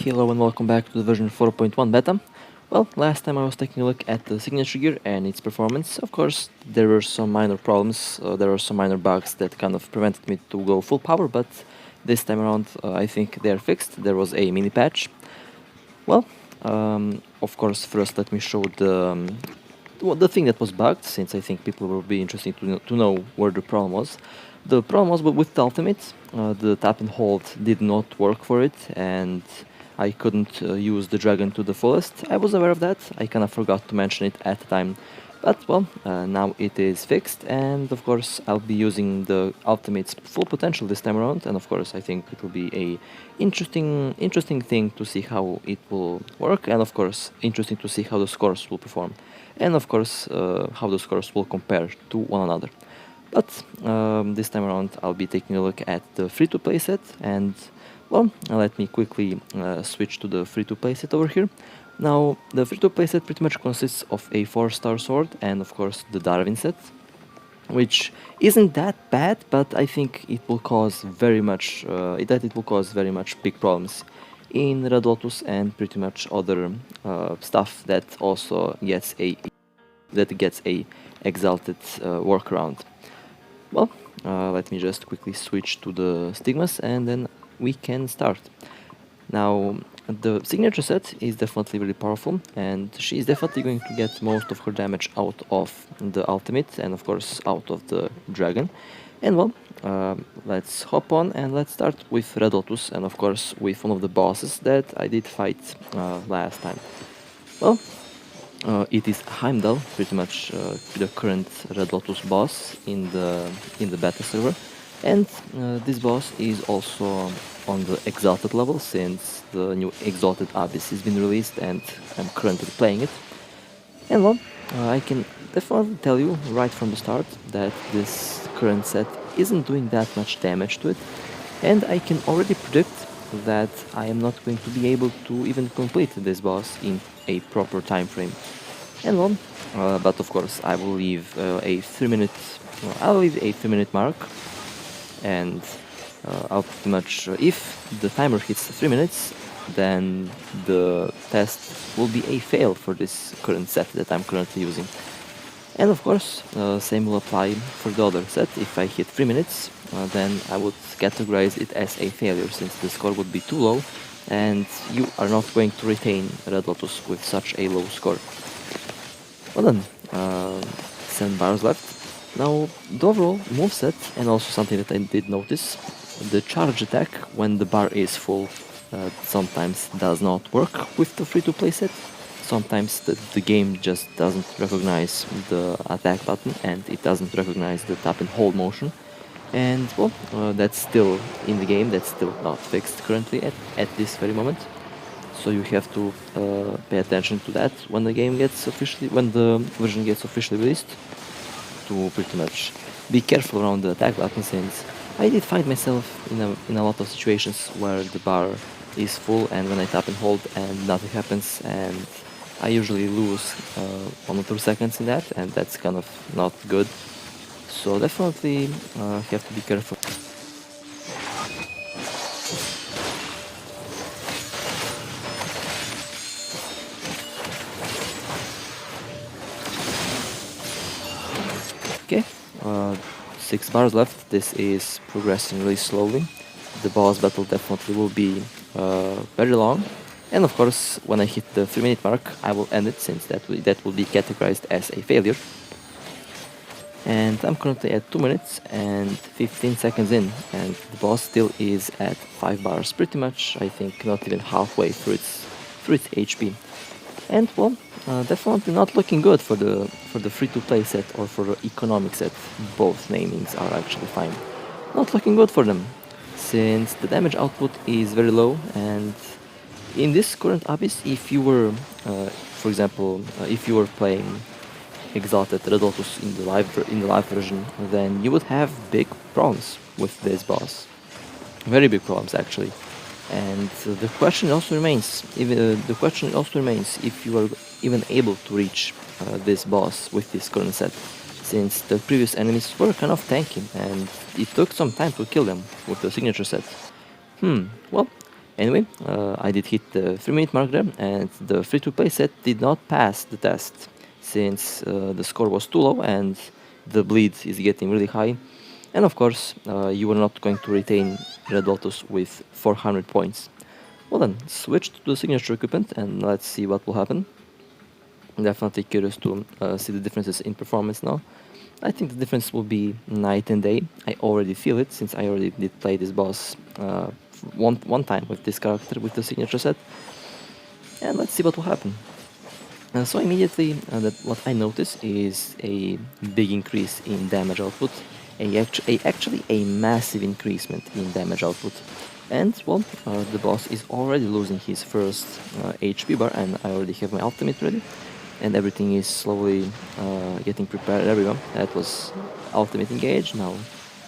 Hello and welcome back to the version 4.1 beta. Well, last time I was taking a look at the signature gear and its performance. Of course, there were some minor problems, there were some minor bugs that kind of prevented me to go full power, but this time around I think they are fixed. There was a mini patch. Well, of course, first let me show the thing that was bugged, since I think people will be interested to know where the problem was. The problem was with the ultimate. The tap and hold did not work for it, and I couldn't use the dragon to the fullest. I was aware of that, I kinda forgot to mention it at the time. But well, now it is fixed, and of course I'll be using the ultimate's full potential this time around, and of course I think it will be a interesting thing to see how it will work, and of course interesting to see how the scores will perform, and of course how the scores will compare to one another. But this time around I'll be taking a look at the free-to-play set, and well, let me quickly switch to the free-to-play set over here. Now, the free-to-play set pretty much consists of a 4-star sword and of course the Darwin set, which isn't that bad, but I think it will cause very much big problems in Red Lotus and pretty much other stuff that also gets a exalted workaround. Well, let me just quickly switch to the stigmas and then we can start. Now, the signature set is definitely really powerful, and she is definitely going to get most of her damage out of the ultimate and of course out of the dragon. And well, let's hop on and let's start with Red Lotus, and of course with one of the bosses that I did fight last time. Well, it is Heimdall, pretty much the current Red Lotus boss in the beta server, and this boss is also on the exalted level, since the new exalted abyss has been released and I'm currently playing it. And well, I can definitely tell you right from the start that this current set isn't doing that much damage to it, and I can already predict that I am not going to be able to even complete this boss in a proper time frame. And well, but of course I will leave a 3-minute mark, and I'll pretty much, if the timer hits 3 minutes, then the test will be a fail for this current set that I'm currently using. And of course, same will apply for the other set. If I hit 3 minutes, then I would categorize it as a failure, since the score would be too low, and you are not going to retain Red Lotus with such a low score. Well then, 7 bars left. Now, the overall moveset, and also something that I did notice, the charge attack when the bar is full sometimes does not work with the free-to-play set. Sometimes the game just doesn't recognize the attack button, and it doesn't recognize the tap and hold motion. And well, that's still in the game, that's still not fixed currently at this very moment. So you have to pay attention to that when the version gets officially released, to pretty much be careful around the attack button, since I did find myself in a lot of situations where the bar is full and when I tap and hold and nothing happens, and I usually lose 1 or 2 seconds in that, and that's kind of not good. So definitely have to be careful. Okay, 6 bars left. This is progressing really slowly. The boss battle definitely will be very long, and of course when I hit the 3-minute mark I will end it, since that will be categorized as a failure. And I'm currently at 2 minutes and 15 seconds in, and the boss still is at 5 bars, pretty much I think not even halfway through its HP. And well, definitely not looking good for the free-to-play set or for the economic set. Both namings are actually fine. Not looking good for them, since the damage output is very low, and in this current abyss, if you were, for example, if you were playing Exalted Red Lotus in the live version, then you would have big problems with this boss. Very big problems actually. And the question also remains if you are even able to reach this boss with this current set, since the previous enemies were kind of tanky and it took some time to kill them with the signature set. Well, Anyway, I did hit the 3-minute mark there, and the free-to-play set did not pass the test, since the score was too low and the bleed is getting really high. And of course, you are not going to retain Red Lotus with 400 points. Well then, switch to the signature equipment and let's see what will happen. I'm definitely curious to see the differences in performance now. I think the difference will be night and day. I already feel it, since I already did play this boss one time with this character with the signature set. And let's see what will happen. So immediately what I notice is a big increase in damage output, actually a massive increasement in damage output. And well, the boss is already losing his first HP bar, and I already have my ultimate ready, and everything is slowly getting prepared. There we go. That was ultimate engage. Now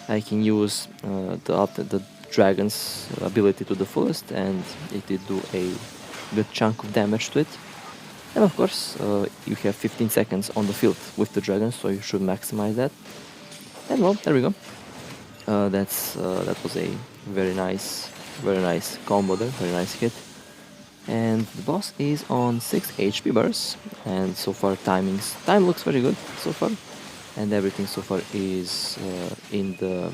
I can use the dragon's ability to the fullest, and it did do a good chunk of damage to it. And of course, you have 15 seconds on the field with the dragon, so you should maximize that. And well, there we go. That was a very nice combo there, very nice hit. And the boss is on 6 HP bars, and so far time looks very good so far, and everything so far is in the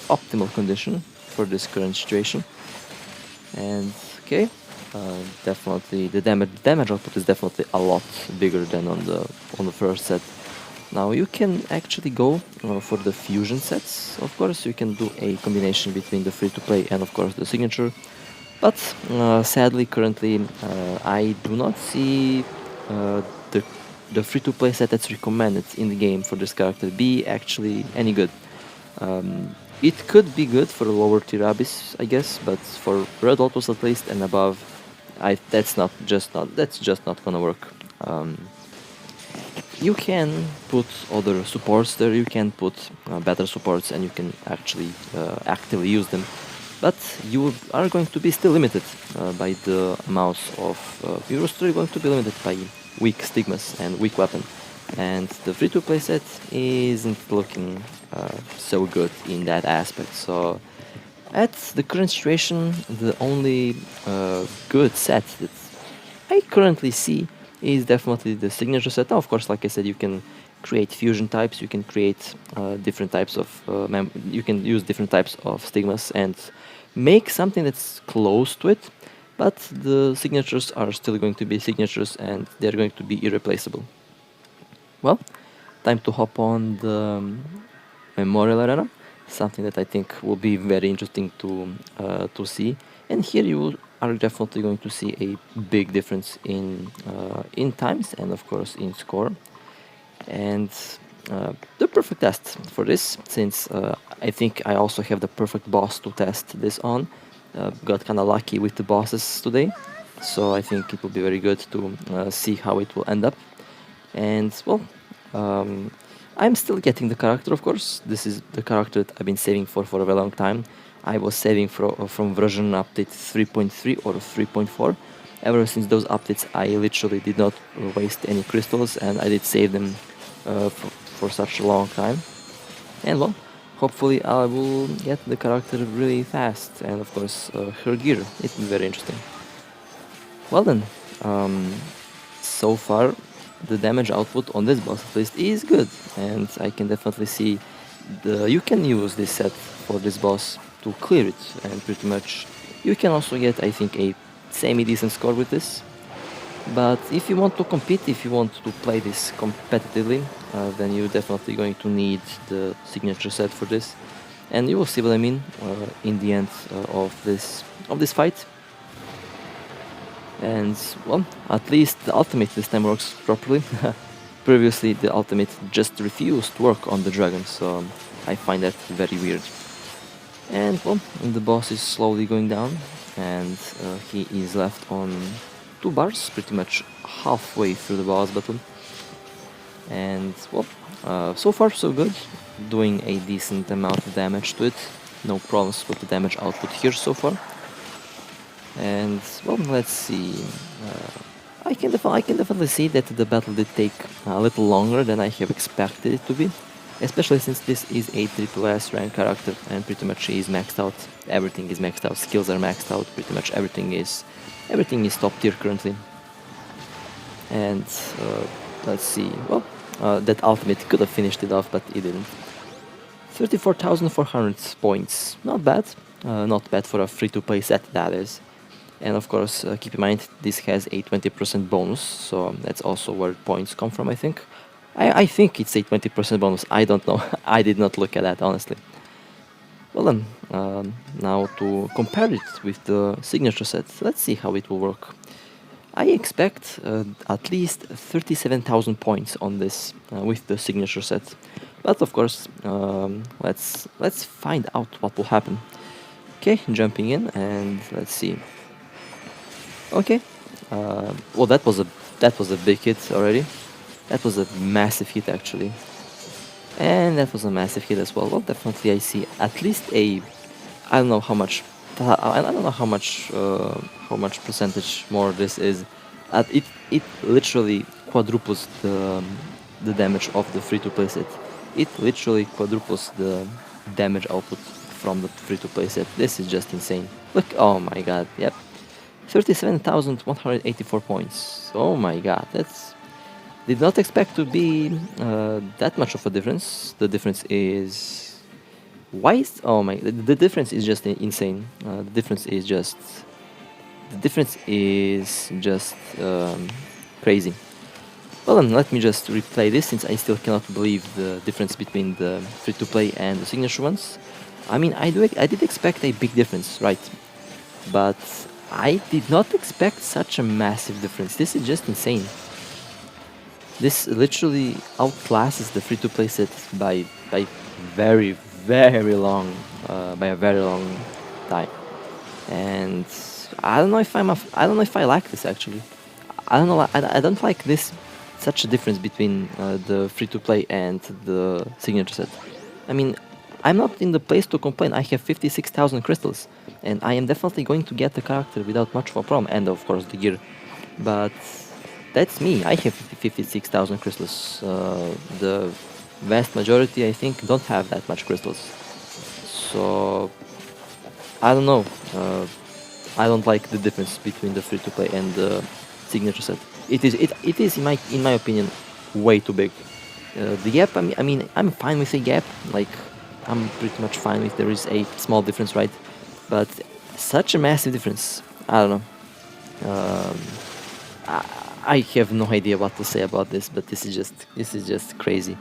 optimal condition for this current situation. And okay, definitely the damage output is definitely a lot bigger than on the first set. Now you can actually go for the fusion sets. Of course, you can do a combination between the free-to-play and of course the signature. But sadly, currently, I do not see the free-to-play set that's recommended in the game for this character be actually any good. It could be good for lower tier Abyss, I guess, but for Red Lotus at least and above, that's just not gonna work. You can put other supports there. You can put better supports, and you can actually actively use them. But you are going to be still limited by the amounts of... you're still going to be limited by weak stigmas and weak weapon. And the free-to-play set isn't looking so good in that aspect. So at the current situation, the only good set that I currently see is definitely the signature set. Now, of course, like I said, you can create fusion types, you can create different types of... you can use different types of stigmas and make something that's close to it, but the signatures are still going to be signatures and they're going to be irreplaceable. Well, time to hop on the Memorial Arena, something that I think will be very interesting to see. And here you are definitely going to see a big difference in times and of course in score. And the perfect test for this, since I think I also have the perfect boss to test this on. Got kinda lucky with the bosses today, so I think it will be very good to see how it will end up. And well, I'm still getting the character, of course. This is the character that I've been saving for a very long time. I was saving from version update 3.3 or 3.4. Ever since those updates, I literally did not waste any crystals, and I did save them for such a long time. And well, hopefully I will get the character really fast, and of course her gear. It will be very interesting. Well then, so far the damage output on this boss at least is good, and I can definitely see you can use this set for this boss to clear it, and pretty much you can also get, I think, a semi-decent score with this. But if you want to compete, if you want to play this competitively, then you're definitely going to need the signature set for this, and you will see what I mean in the end of this fight. And well, at least the ultimate this time works properly. Previously the ultimate just refused to work on the dragon, so I find that very weird. And well, the boss is slowly going down, and he is left on 2 bars, pretty much halfway through the boss battle. And well, so far so good, doing a decent amount of damage to it, no problems with the damage output here so far. And well, let's see, I can definitely see that the battle did take a little longer than I have expected it to be. especially since this is a triple S rank character and pretty much is maxed out. Everything is maxed out, skills are maxed out, pretty much everything is top tier currently. And let's see, well, that ultimate could have finished it off, but it didn't. 34,400 points, not bad. Not bad for a free-to-play set, that is. And of course, keep in mind, this has a 20% bonus, so that's also where points come from, I think. I think it's a 20% bonus, I don't know. I did not look at that, honestly. Well then, now to compare it with the signature set, let's see how it will work. I expect at least 37,000 points on this with the signature set. But of course, let's find out what will happen. Okay, jumping in and let's see. Okay, well that was a big hit already. That was a massive hit actually, and that was a massive hit as well. Well, definitely I see at least a, I don't know how much, I don't know how much percentage more this is. It literally quadruples the damage of the free-to-play set. It literally quadruples the damage output from the free-to-play set. This is just insane. Look, oh my god, yep. 37,184 points. Oh my god, that's... Did not expect to be that much of a difference. The difference is... Why is... Oh my... The difference is just insane. The difference is just... crazy. Well then, let me just replay this, since I still cannot believe the difference between the free-to-play and the signature ones. I mean, I did expect a big difference, right? But I did not expect such a massive difference. This is just insane. This literally outclasses the free-to-play set by very, very long, by a very long time. And I don't know if I like this actually. I don't know. I don't like this, such a difference between the free-to-play and the signature set. I mean, I'm not in the place to complain. I have 56,000 crystals, and I am definitely going to get the character without much of a problem, and of course the gear. But that's me. I have 56,000 crystals. The vast majority, I think, don't have that much crystals. So I don't know. I don't like the difference between the free-to-play and the signature set. It is in my opinion way too big. The gap, I mean, I'm fine with a gap. Like, I'm pretty much fine if there is a small difference, right? But such a massive difference, I don't know. I have no idea what to say about this, but this is just crazy.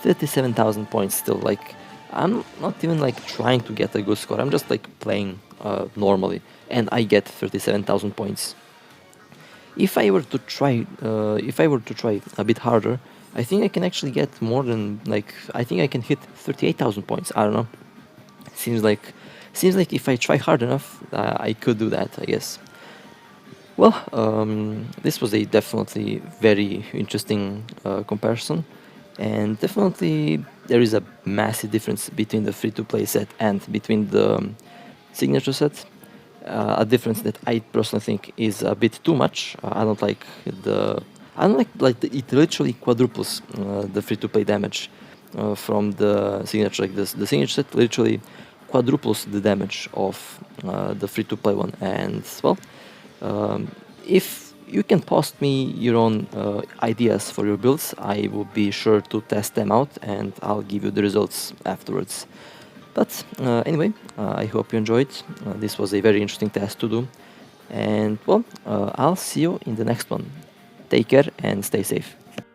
37,000 points still. Like, I'm not even like trying to get a good score. I'm just like playing normally, and I get 37,000 points. If I were to try, a bit harder, I think I can actually get more than, like, I think I can hit 38,000 points. I don't know. Seems like if I try hard enough, I could do that, I guess. Well, this was a definitely very interesting comparison, and definitely there is a massive difference between the free-to-play set and between the signature set. A difference that I personally think is a bit too much. I don't like it literally quadruples the free-to-play damage from the signature. Like this, the signature set literally quadruples the damage of the free-to-play one. And well, if you can post me your own ideas for your builds, I will be sure to test them out, and I'll give you the results afterwards. But anyway, I hope you enjoyed. This was a very interesting test to do. And well, I'll see you in the next one. Take care and stay safe.